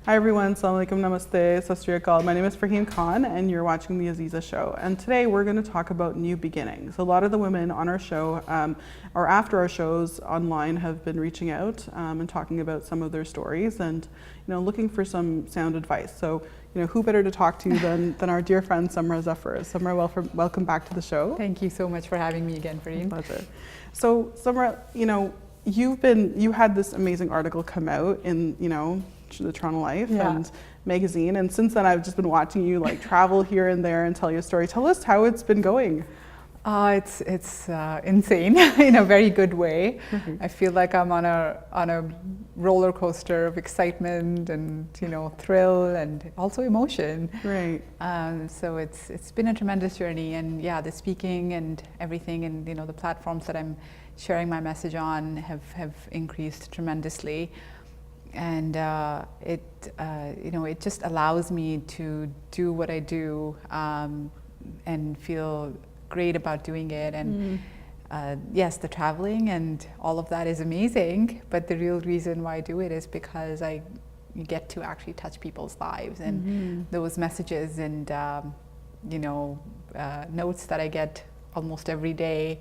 Hi everyone, Assalamu alaikum, namaste, Sat Sri Akal. My name is Farheen Khan and you're watching the Azeeza show. And today we're going to talk about new beginnings. A lot of the women on our show or after our shows online have been reaching out and talking about some of their stories and looking for some sound advice. So who better to talk to than our dear friend Samra Zafar. Samra, welcome back to the show. Thank you so much for having me again, Farheen. Pleasure. So Samra, you had this amazing article come out in the Toronto Life and magazine, and since then I've just been watching you travel here and there and tell your story. Tell us how it's been going. It's insane in a very good way. Mm-hmm. I feel like I'm on a roller coaster of excitement and thrill and also emotion. Right. So it's been a tremendous journey, and the speaking and everything, and the platforms that I'm sharing my message on have increased tremendously. And it just allows me to do what I do and feel great about doing it. And yes, the traveling and all of that is amazing, but the real reason why I do it is because you get to actually touch people's lives, and those messages and notes that I get almost every day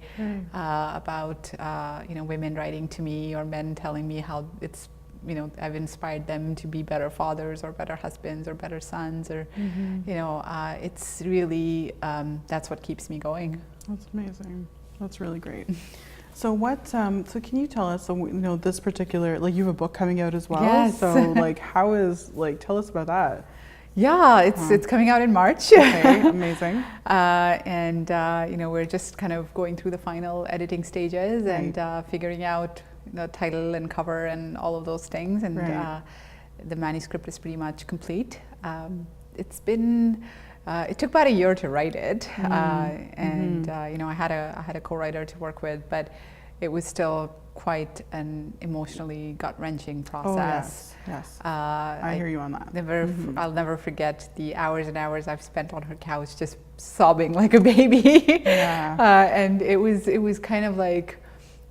about women writing to me or men telling me how I've inspired them to be better fathers or better husbands or better sons, or it's really that's what keeps me going. That's amazing. That's really great. So so can you tell us, this particular, you have a book coming out as well? Yes. So tell us about that. Yeah, it's coming out in March. Okay, amazing. We're just kind of going through the final editing stages and figuring out the title and cover and all of those things, and the manuscript is pretty much complete. It took about a year to write it, I had a co-writer to work with, but it was still quite an emotionally gut-wrenching process. Oh, yes. I hear you on that. I'll never forget the hours and hours I've spent on her couch just sobbing like a baby. And it was kind of like,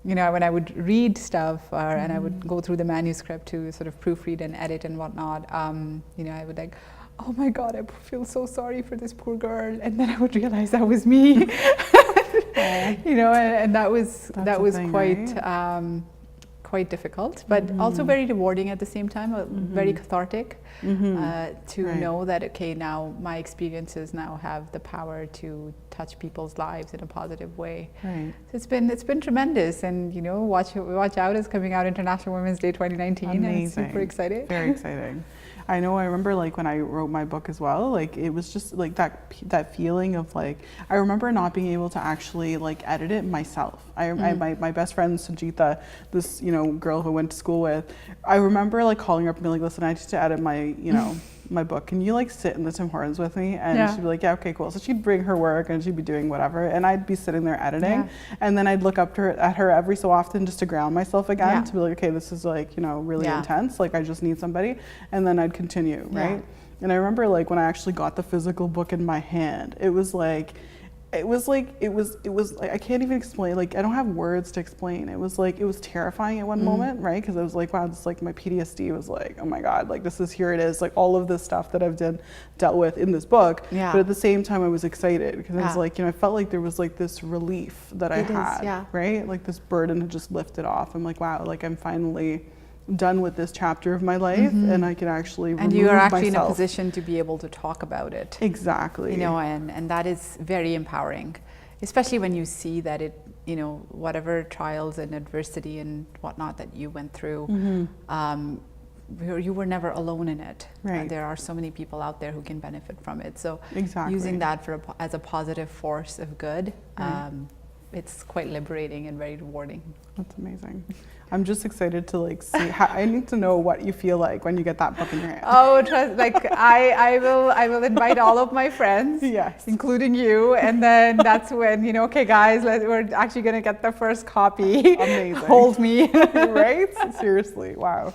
when I would read stuff and I would go through the manuscript to sort of proofread and edit and whatnot, I would oh my God, I feel so sorry for this poor girl. And then I would realize that was me. And that was quite difficult, but also very rewarding at the same time, very cathartic to know that, okay, now my experiences now have the power to touch people's lives in a positive way. Right. So it's been tremendous, and Watch Out is coming out International Women's Day 2019. Amazing. I'm super excited. Very exciting. I remember when I wrote my book as well, it was just that feeling of I remember not being able to actually edit it myself. My best friend Sajita, this girl who I went to school with, I remember calling her up and being listen, I need to edit my my book. Can you sit in the Tim Hortons with me? And she'd be yeah, okay, cool. So she'd bring her work and she'd be doing whatever, and I'd be sitting there editing, and then I'd look up to at her every so often just to ground myself again, to be okay, this is really intense. I just need somebody, and then I'd continue, right? And I remember when I actually got the physical book in my hand, it was I can't even explain, I don't have words to explain. It was terrifying at one moment, right? Because I was wow, this my PTSD was oh my God, here it is, all of this stuff that I've dealt with in this book. But at the same time I was excited because I was I felt there was this relief that I had, right? This burden had just lifted off. I'm wow, I'm finally done with this chapter of my life, and I can actually remove myself. And you are actually in a position to be able to talk about it. Exactly. And that is very empowering, especially when you see that it, whatever trials and adversity and whatnot that you went through, you were never alone in it. Right. There are so many people out there who can benefit from it. So exactly. Using that as a positive force of good, it's quite liberating and very rewarding. That's amazing. I'm just excited to see how, I need to know what you feel when you get that book in your hand. Oh, trust, I will invite all of my friends, yes, including you, and then that's when okay guys, we're actually gonna get the first copy. Amazing. Hold me. Right? Seriously, wow.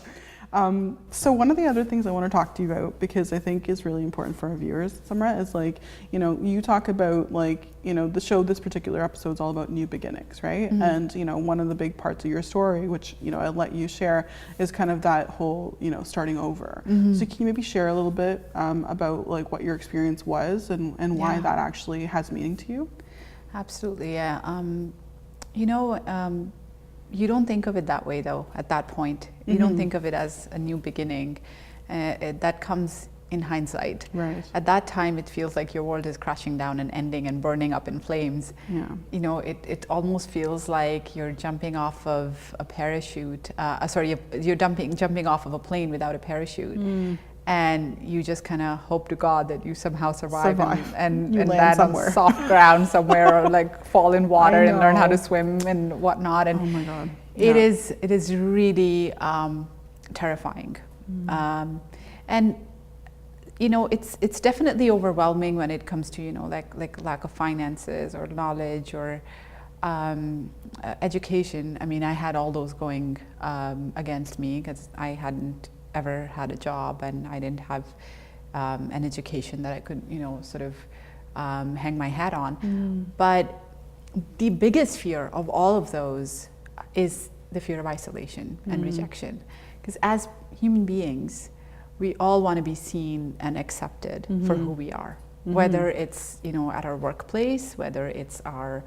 So one of the other things I want to talk to you about, because I think is really important for our viewers, Samra, is like, you know, you talk about like, you know, the show, this particular episode is all about new beginnings, right? Mm-hmm. And, you know, one of the big parts of your story, which, you know, I'll let you share, is kind of that whole, you know, starting over. Mm-hmm. So can you maybe share a little bit about like what your experience was and why that actually has meaning to you? Absolutely, yeah. You know, you don't think of it that way though, at that point. You don't think of it as a new beginning. That comes in hindsight. Right. At that time, it feels like your world is crashing down and ending and burning up in flames. Yeah. You know, it almost feels like you're jumping off of a parachute. You're jumping off of a plane without a parachute. And you just kind of hope to God that you somehow survive. and You land land somewhere. on soft ground somewhere, or like fall in water and learn how to swim and whatnot. And oh my God. it is really terrifying. And you know, it's definitely overwhelming when it comes to, you know, like lack of finances or knowledge or education. I mean, I had all those going against me because I hadn't ever had a job and I didn't have an education that I could, you know, sort of hang my hat on. But the biggest fear of all of those is the fear of isolation and rejection. Because as human beings, we all want to be seen and accepted for who we are. Whether it's, you know, at our workplace, whether it's our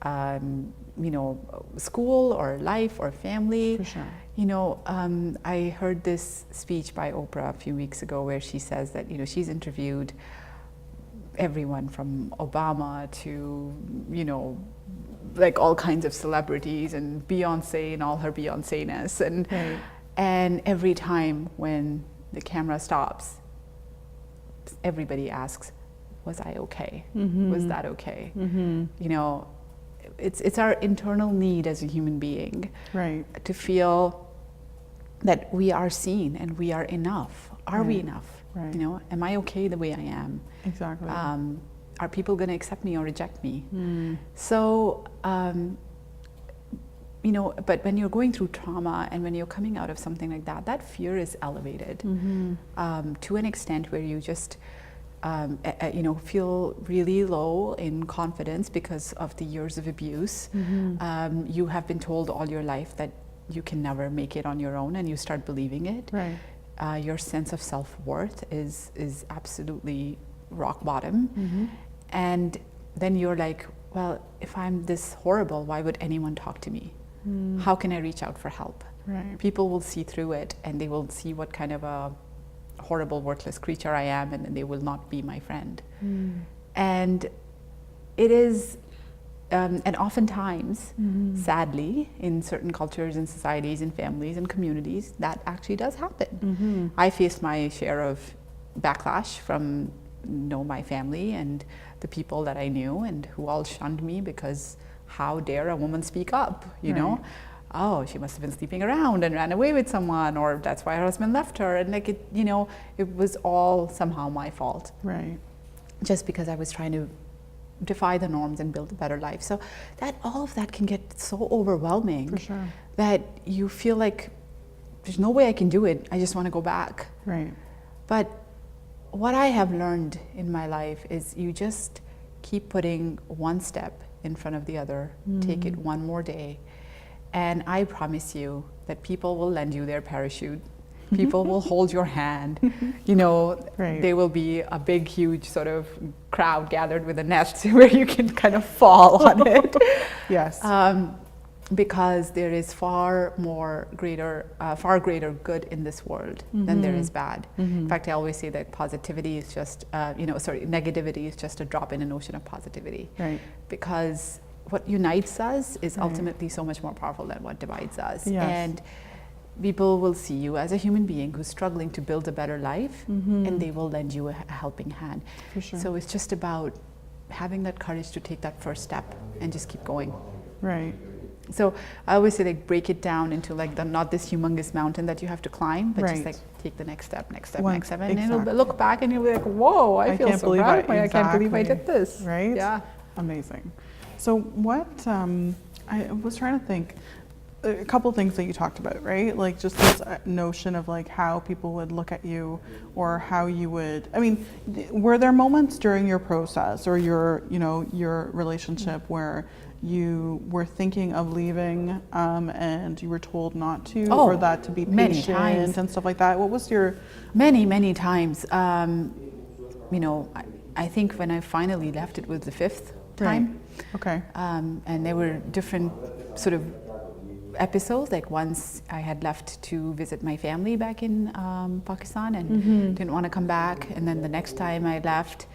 you know, school or life or family. For sure. You know, I heard this speech by Oprah a few weeks ago where she says that, you know, she's interviewed everyone from Obama to, you know, like all kinds of celebrities and Beyonce and all her Beyonce-ness. And every time when the camera stops, everybody asks, was I okay? Was that okay? You know, it's our internal need as a human being, right, to feel that we are seen and we are enough. Are we enough? Right. You know, am I okay the way I am? Exactly. Are people going to accept me or reject me? So, you know, but when you're going through trauma and when you're coming out of something like that, that fear is elevated to an extent where you just you know, feel really low in confidence because of the years of abuse. You have been told all your life that you can never make it on your own, and you start believing it. Right. Your sense of self-worth is absolutely rock bottom. And then you're like, well, if I'm this horrible, why would anyone talk to me? How can I reach out for help? Right. People will see through it and they will see what kind of a horrible, worthless creature I am, and then they will not be my friend. And it is, and oftentimes, sadly, in certain cultures and societies and families and communities, that actually does happen. I faced my share of backlash from, you know, my family and the people that I knew, and who all shunned me because how dare a woman speak up, you know? Oh, she must have been sleeping around and ran away with someone, or that's why her husband left her. And like, it, you know, it was all somehow my fault. Right. Just because I was trying to defy the norms and build a better life. So that all of that can get so overwhelming. For sure. That you feel like there's no way I can do it. I just want to go back. Right. But what I have learned in my life is you just keep putting one step in front of the other. Take it one more day. And I promise you that people will lend you their parachute. People will hold your hand. You know, there will be a big, huge sort of crowd gathered with a net where you can kind of fall on it. Yes. Because there is far greater good in this world than there is bad. In fact, I always say that positivity is just, negativity is just a drop in an ocean of positivity. Right. Because what unites us is ultimately so much more powerful than what divides us. Yes. And people will see you as a human being who's struggling to build a better life, and they will lend you a helping hand. For sure. So it's just about having that courage to take that first step and just keep going. Right. So I always say, like, break it down into like not this humongous mountain that you have to climb, but just like take the next step, next step, next step, and then you'll look back and you'll be like, whoa, I feel so proud of me. I can't believe I did this. Right? Yeah. Amazing. So what, I was trying to think, a couple things that you talked about, right? Like just this notion of like how people would look at you or how you would, I mean, were there moments during your process or your, you know, your relationship where you were thinking of leaving and you were told not to, or that to be patient and stuff like that? What was your... Many times. You know, I think when I finally left, it was the fifth time. Okay. And there were different sort of episodes. Like once I had left to visit my family back in Pakistan and didn't want to come back. And then the next time I left,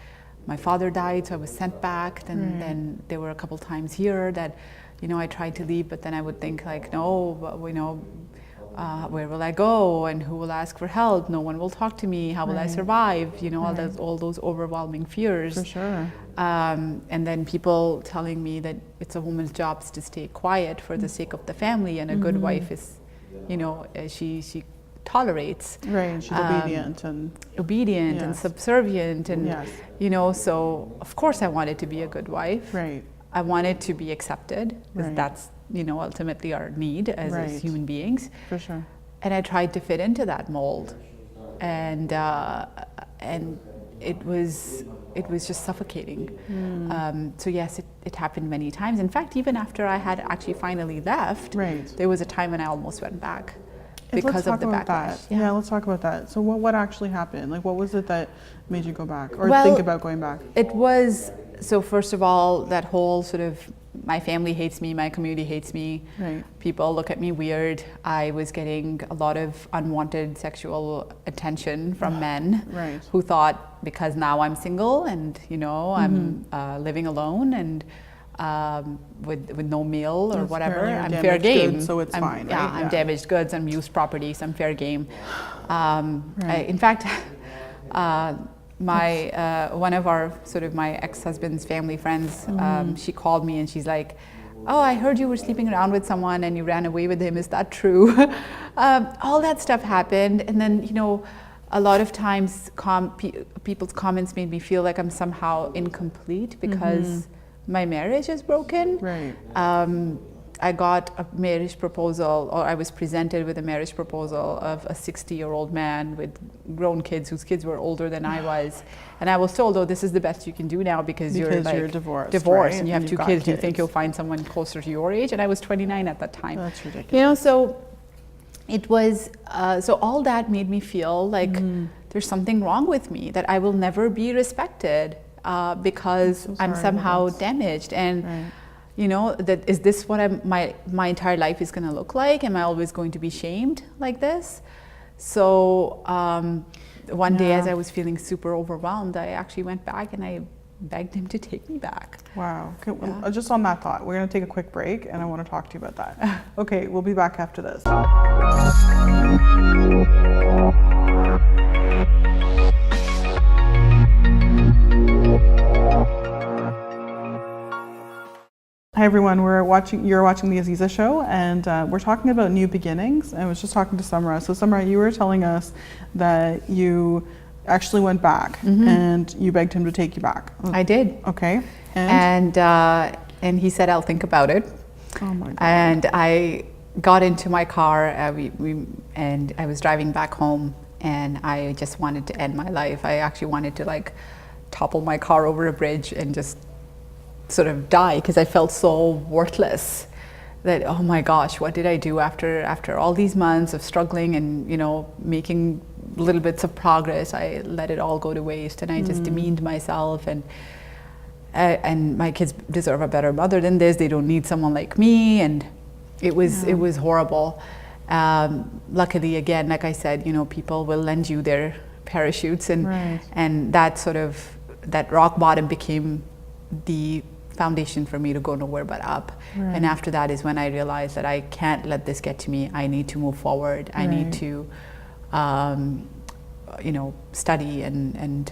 my father died, so I was sent back. Then there were a couple times here that, you know, I tried to leave, but then I would think like, no, you know, where will I go and who will ask for help? No one will talk to me. How will I survive? You know, all those overwhelming fears. For sure. And then people telling me that it's a woman's job to stay quiet for the sake of the family, and a good wife is, you know, she tolerates. Right, she's obedient and subservient, and you know. So of course I wanted to be a good wife. Right. I wanted to be accepted, because that's, you know, ultimately our need as human beings. For sure. And I tried to fit into that mold, and it was just suffocating. So yes, it happened many times. In fact, even after I had actually finally left, there was a time when I almost went back because of the backlash. Yeah, let's talk about that. So what actually happened? Like, what was it that made you go back or well, think about going back? It was, so first of all, that whole sort of, my family hates me, my community hates me, people look at me weird. I was getting a lot of unwanted sexual attention from men who thought, because now I'm single and, you know, I'm living alone and with no meal or whatever, I'm fair game. Goods, so it's fine, yeah, I'm damaged goods, I'm used property, so I'm fair game. In fact, my one of our sort of my ex-husband's family friends, she called me and she's like, oh, I heard you were sleeping around with someone and you ran away with him, is that true? All that stuff happened, and then, you know, a lot of times people's comments made me feel like I'm somehow incomplete because my marriage is broken. I got a marriage proposal, or I was presented with a marriage proposal of a 60-year-old man with grown kids whose kids were older than I was. And I was told, oh, this is the best you can do now because you're divorced and you have two kids. Do you think you'll find someone closer to your age? And I was 29 at that time. That's ridiculous. You know, so it was, so all that made me feel like there's something wrong with me, that I will never be respected because I'm somehow damaged. And you know, that is this what my entire life is going to look like? Am I always going to be shamed like this? So one day, as I was feeling super overwhelmed, I actually went back and I begged him to take me back. Wow. Okay, well, just on that thought, we're going to take a quick break and I want to talk to you about that. Okay, we'll be back after this. Hi everyone, you're watching the Azeeza show, and we're talking about new beginnings. I was just talking to Samra. So Samra, you were telling us that you actually went back and you begged him to take you back. I did. Okay. And he said, I'll think about it. Oh my God. And I got into my car and I was driving back home, and I just wanted to end my life. I actually wanted to like topple my car over a bridge and just sort of die, because I felt so worthless. That, oh my gosh, what did I do after all these months of struggling and, you know, making little bits of progress? I let it all go to waste, and I just demeaned myself, and my kids deserve a better mother than this. They don't need someone like me, and it was horrible. Luckily, again, like I said, you know, people will lend you their parachutes, and that sort of, that rock bottom became the foundation for me to go nowhere but up. And after that is when I realized that I can't let this get to me. I need to move forward. I need to, you know, study and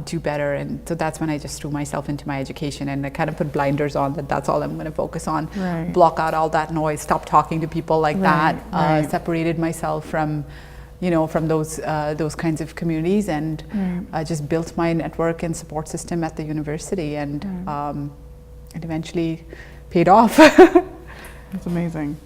do better. And so that's when I just threw myself into my education, and I kind of put blinders on, that's all I'm going to focus on. Block out all that noise, stop talking to people like that, separated myself from, you know, from those kinds of communities, and I just built my network and support system at the university, and it eventually paid off. That's amazing.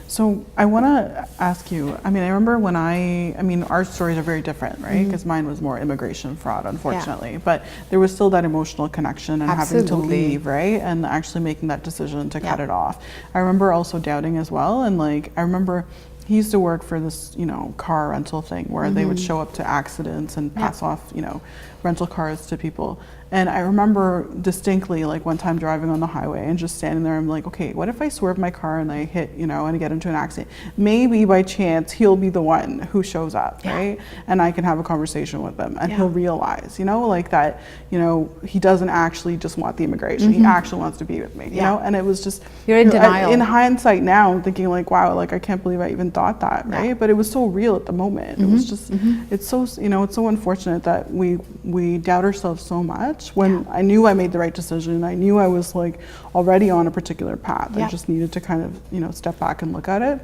So I want to ask you, I mean, I remember when I mean, our stories are very different, right? Because mine was more immigration fraud, unfortunately. But there was still that emotional connection and having to leave, right? And actually making that decision to cut it off. I remember also doubting as well. And like, I remember he used to work for this, you know, car rental thing where they would show up to accidents and pass off, you know, rental cars to people. And I remember distinctly, like one time driving on the highway and just standing there, I'm like, okay, what if I swerve my car and I hit, you know, and I get into an accident? Maybe by chance he'll be the one who shows up, right? And I can have a conversation with him and he'll realize, you know, like that, you know, he doesn't actually just want the immigration. He actually wants to be with me, you know? And it was just, you're in denial. In hindsight now, I'm thinking like, wow, like I can't believe I even thought that, right? But it was so real at the moment. It was just, it's so, you know, it's so unfortunate that we doubt ourselves so much when I knew I made the right decision. I knew I was like already on a particular path. I just needed to kind of, you know, step back and look at it.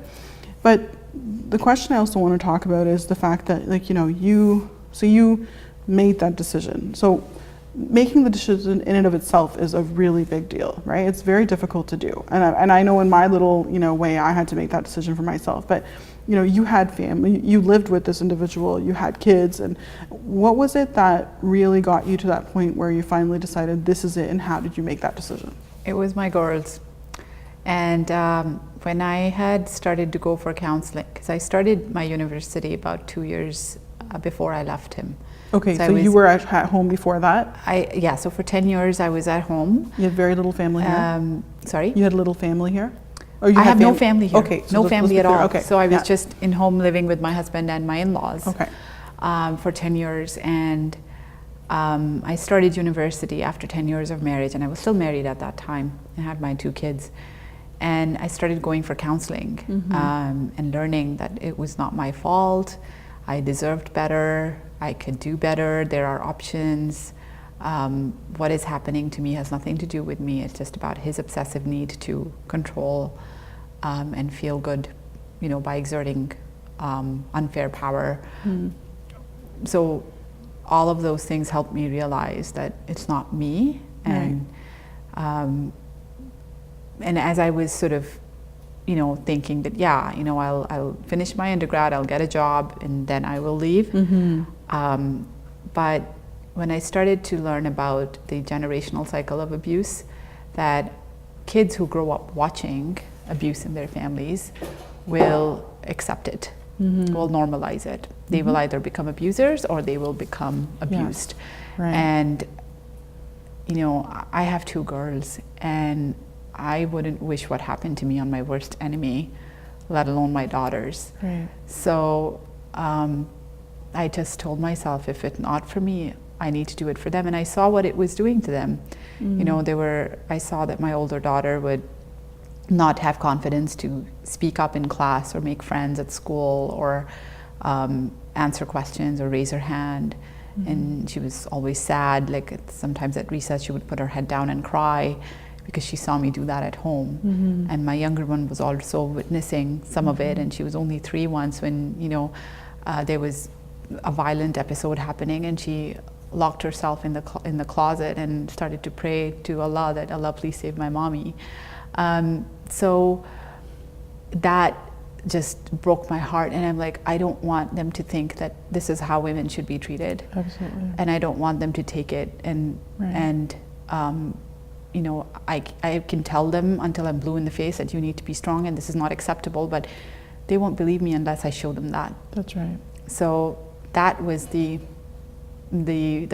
But the question I also want to talk about is the fact that, like, you know, you made that decision. So making the decision in and of itself is a really big deal, right? It's very difficult to do. And I know in my little, you know, way, I had to make that decision for myself. But, you know, you had family, you lived with this individual, you had kids. And what was it that really got you to that point where you finally decided this is it? And how did you make that decision? It was my girls. And when I had started to go for counseling, because I started my university about 2 years before I left him. Okay, so you were at home before that? Yeah, so for 10 years I was at home. You had very little family here? Sorry? You had little family here? Or you I have no family here. Okay. So no family at all. Okay. So I was just in home living with my husband and my in-laws for 10 years. And I started university after 10 years of marriage, and I was still married at that time. I had my 2 kids. And I started going for counseling and learning that it was not my fault. I deserved better. I could do better. There are options. What is happening to me has nothing to do with me. It's just about his obsessive need to control and feel good, you know, by exerting unfair power. So all of those things helped me realize that it's not me. And and as I was sort of, you know, thinking that, yeah, you know, I'll finish my undergrad, I'll get a job, and then I will leave. But when I started to learn about the generational cycle of abuse, that kids who grow up watching abuse in their families will accept it, will normalize it. They will either become abusers or they will become abused. And, you know, I have 2 girls, and I wouldn't wish what happened to me on my worst enemy, let alone my daughters. So I just told myself, if it's not for me, I need to do it for them. And I saw what it was doing to them. You know, I saw that my older daughter would not have confidence to speak up in class or make friends at school or answer questions or raise her hand. And she was always sad. Like sometimes at recess, she would put her head down and cry because she saw me do that at home. And my younger one was also witnessing some of it. And she was only 3 once when, you know, there was a violent episode happening, and she locked herself in the closet and started to pray to Allah that Allah please save my mommy. So that just broke my heart, and I'm like, I don't want them to think that this is how women should be treated. Absolutely. And I don't want them to take it and you know, I can tell them until I'm blue in the face that you need to be strong and this is not acceptable, but they won't believe me unless I show them that. That's right. So that was the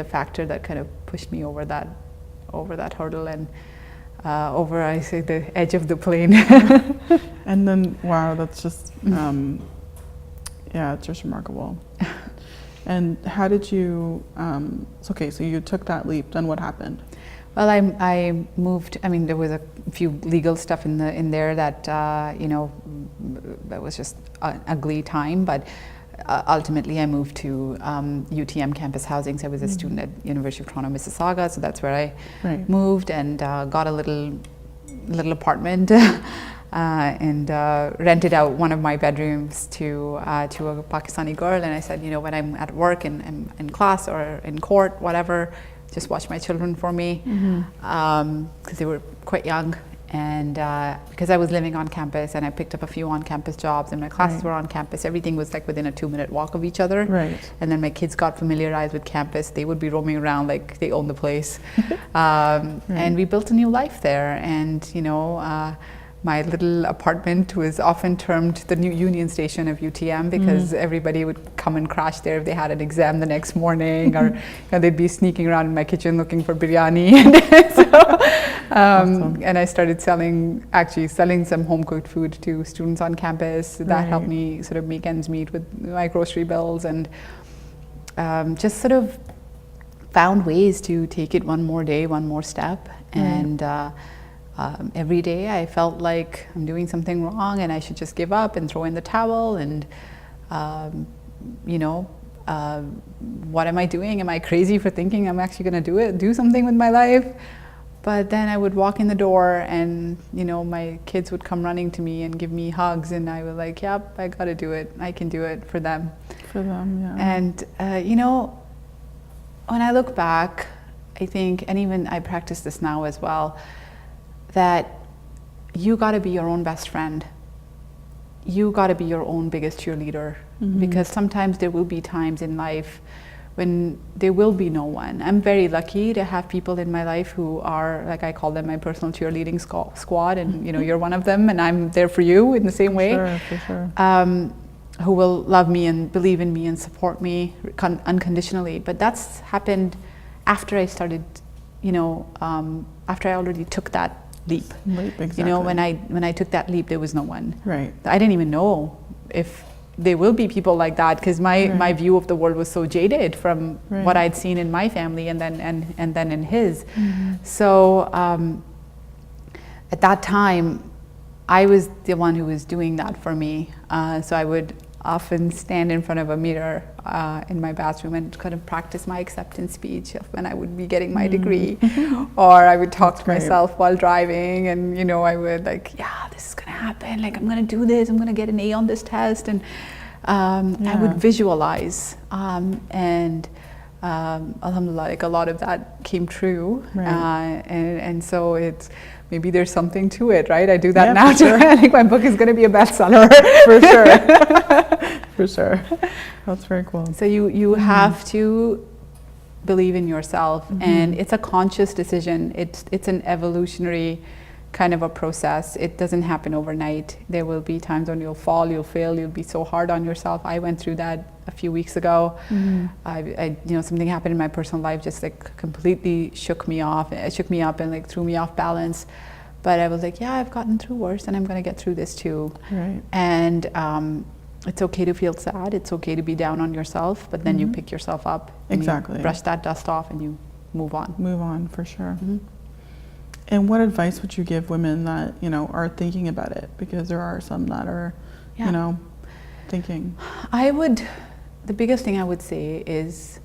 factor that kind of pushed me over that hurdle and over, I say, the edge of the plane. And then, wow, that's just, yeah, it's just remarkable. And how did you, so you took that leap, then what happened? Well, I moved. I mean, there was a few legal stuff in there that you know, that was just an ugly time. But ultimately, I moved to UTM campus housing. So I was a student at University of Toronto, Mississauga. So that's where I moved and got a little apartment and rented out one of my bedrooms to a Pakistani girl. And I said, you know, when I'm at work and in class or in court, whatever, just watch my children for me, because they were quite young. And because I was living on campus and I picked up a few on-campus jobs and my classes were on campus, everything was like within a 2-minute walk of each other. Right. And then my kids got familiarized with campus. They would be roaming around like they own the place. And we built a new life there. And, you know, my little apartment was often termed the new Union Station of UTM because everybody would come and crash there if they had an exam the next morning, or you know, they'd be sneaking around in my kitchen looking for biryani. Awesome. And I started selling some home cooked food to students on campus. That helped me sort of make ends meet with my grocery bills, and just sort of found ways to take it one more day, one more step. And every day I felt like I'm doing something wrong and I should just give up and throw in the towel, and you know, what am I doing? Am I crazy for thinking I'm actually going to do something with my life? But then I would walk in the door and, you know, my kids would come running to me and give me hugs, and I was like, yep, I got to do it. I can do it for them. For them, yeah. And, you know, when I look back, I think, and even I practice this now as well, that you got to be your own best friend. You got to be your own biggest cheerleader, because sometimes there will be times in life when there will be no one. I'm very lucky to have people in my life who are, like I call them, my personal cheerleading squad, and you know, you're one of them, and I'm there for you in the same way. For sure. Who will love me and believe in me and support me unconditionally. But that's happened after I started, you know, after I already took that leap. Exactly. You know, when I took that leap, there was no one. Right. I didn't even know if there will be people like that, because my view of the world was so jaded from what I'd seen in my family and then in his. So at that time, I was the one who was doing that for me. So I would often stand in front of a mirror in my bathroom and kind of practice my acceptance speech of when I would be getting my degree. Or I would talk to myself while driving, and you know, I would like, yeah, this is gonna happen, like I'm gonna do this, I'm gonna get an A on this test, and I would visualize, and alhamdulillah, like a lot of that came true. And so it's, maybe there's something to it, right? I do that now too. I think my book is going to be a bestseller. For sure. For sure. That's very cool. So you have to believe in yourself, and it's a conscious decision. It's an evolutionary kind of a process. It doesn't happen overnight. There will be times when you'll fall, you'll fail, you'll be so hard on yourself. I went through that a few weeks ago. I you know, something happened in my personal life, just like completely shook me up and like threw me off balance. But I was like, yeah, I've gotten through worse, and I'm going to get through this too. Right. And it's okay to feel sad. It's okay to be down on yourself, but then you pick yourself up. And you brush that dust off and you move on. Move on, for sure. And what advice would you give women that, you know, are thinking about it? Because there are some that are, you know, thinking. The biggest thing I would say is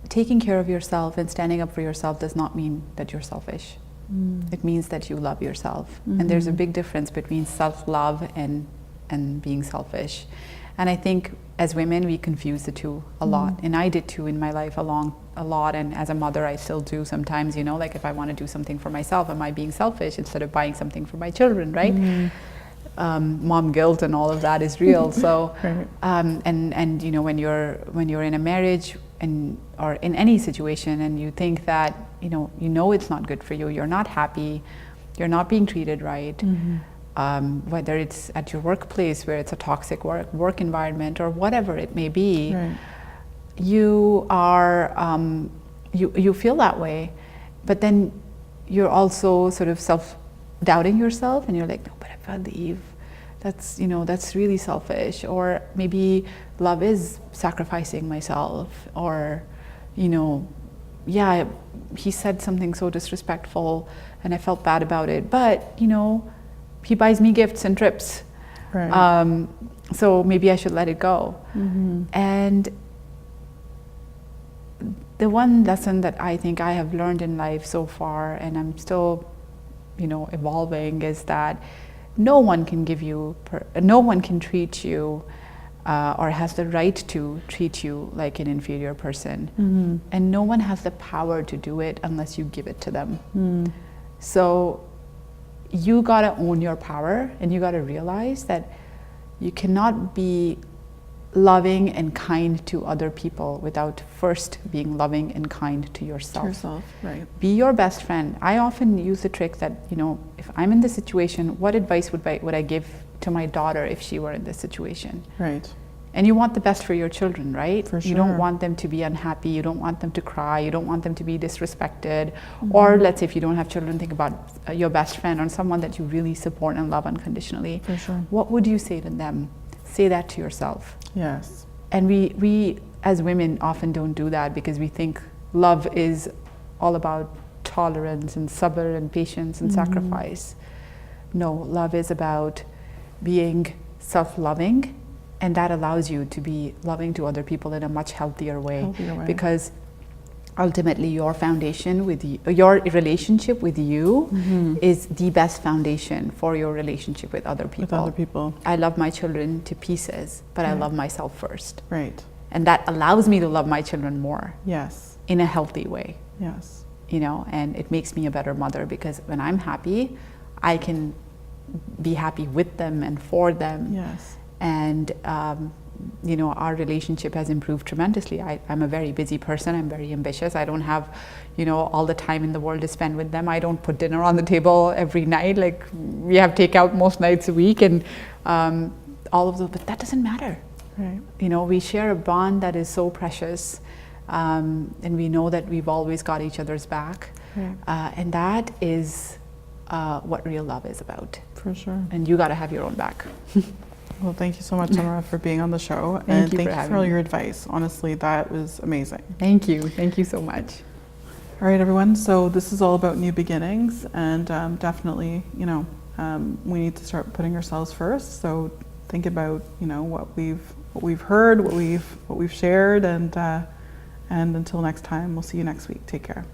taking care of yourself and standing up for yourself does not mean that you're selfish. It means that you love yourself. And there's a big difference between self-love and being selfish. And I think as women, we confuse the two a lot. And I did too in my life a lot. And as a mother, I still do sometimes, you know, like if I want to do something for myself, am I being selfish instead of buying something for my children, right? Mom guilt and all of that is real. So, and you know, when you're in a marriage or in any situation, and you think that, you know it's not good for you, you're not happy, you're not being treated right, whether it's at your workplace where it's a toxic work environment or whatever it may be, you are you feel that way, but then you're also sort of self-doubting yourself, and you're like, no, but if I leave, that's really selfish. Or maybe love is sacrificing myself, or he said something so disrespectful and I felt bad about it, but he buys me gifts and trips, so maybe I should let it go. And the one lesson that I think I have learned in life so far, and I'm still evolving, is that no one can treat you or has the right to treat you like an inferior person. And no one has the power to do it unless you give it to them. So you gotta own your power, and you gotta realize that you cannot be loving and kind to other people without first being loving and kind to yourself. Right. Be your best friend. I often use the trick that, you know, if I'm in this situation, what advice would I give to my daughter if she were in this situation? Right. And you want the best for your children, right? For sure. You don't want them to be unhappy. You don't want them to cry. You don't want them to be disrespected. Or let's say if you don't have children, think about your best friend or someone that you really support and love unconditionally. For sure. What would you say to them? Say that to yourself. Yes. And we as women often don't do that because we think love is all about tolerance and sabr and patience and sacrifice. No, love is about being self-loving, and that allows you to be loving to other people in a much healthier way. Because ultimately your foundation with your relationship with you is the best foundation for your relationship with other people. I love my children to pieces, but I love myself first. Right. And that allows me to love my children more. Yes. In a healthy way. Yes. You know, and it makes me a better mother because when I'm happy, I can be happy with them and for them. Yes. And you know, our relationship has improved tremendously. I'm a very busy person. I'm very ambitious. I don't have, you know, all the time in the world to spend with them. I don't put dinner on the table every night. Like, we have takeout most nights a week, and all of those. But that doesn't matter. Right. You know, we share a bond that is so precious, and we know that we've always got each other's back. Right. And that is what real love is about. For sure. And you got to have your own back. Well, thank you so much, Samra, for being on the show. Thank you and for thank you for all your advice. Honestly, that was amazing. Thank you. Thank you so much. All right, everyone. So this is all about new beginnings, and definitely, you know, we need to start putting ourselves first. So think about, you know, what we've heard, what we've shared, and until next time, we'll see you next week. Take care.